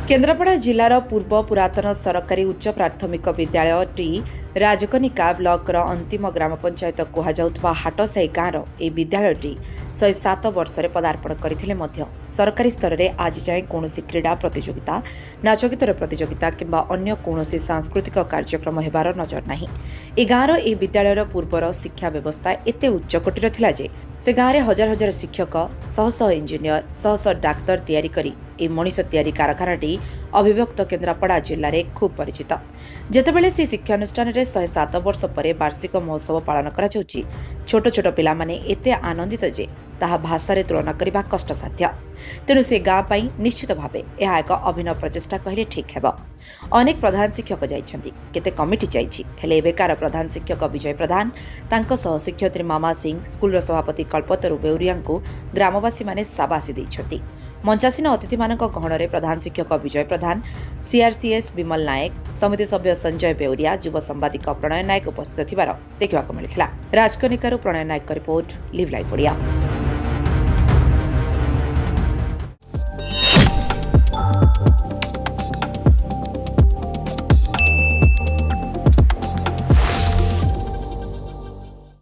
केन्द्रापड़ा जिलार पूर्व पुरातन सरकारी उच्च प्राथमिक विद्यालय टी राजकनिका ब्लॉकर अंतिम ग्राम पंचायत कहुवा हाटसाई गाँवर यह विद्यालयटी 107 वर्ष पदार्पण करथिले मध्य सरकारी स्तर में आज जाए कौन क्रीड़ा प्रतियोगिता नाचगीतर प्रतियोगिता किंबा अन्य कौन सांस्कृतिक कार्यक्रम होबार नजर नहीं। ए गाँवर यह विद्यालयर पूर्वर शिक्षा व्यवस्था एते उच्चकोटीर थिला जे से गाँव में हजार हजार शिक्षक शह शह इंजीनियर शह शह डाक्तर तैयारी करी ए मनीष तैयारी कारखानाटी अभिव्यक्त केन्द्रापड़ा जिले में खूब परिचित। जेतेबेले से शिक्षानुष्ठान 107 वर्ष पर वार्षिक महोत्सव पालन करा जाउछि, छोट छोट पिला माने एते आनंदित जे ताहा भाषा रे तुलना करबा कष्टसाध्य। तेणु से गाँ पाई निश्चित भावे यह एक अभिनव प्रचेष्टा कहले ठीक हेब। अनेक प्रधान शिक्षक जाइछन्ति, केते कमिटी जाइछि, हेले एबेकार प्रधान शिक्षक विजय प्रधान तांको सह शिक्षयित्री मामा सिंह स्कूल सभापति कल्पतरु बेउरिया ग्रामवासी माने शाबाशी दैछन्ति। मंचासीन अतिथि मानक गहणरे प्रधान शिक्षक विजय प्रधान, सीआरसीएस विमल नायक, समिति सभ्य संजय बेउरिया, युव संवादिक प्रणय नायक उपस्थित थिबार देखिबाकु मिलिथिला। राजकनिकारु प्रणय नायक रिपोर्ट, लिव लाइव ओडिया।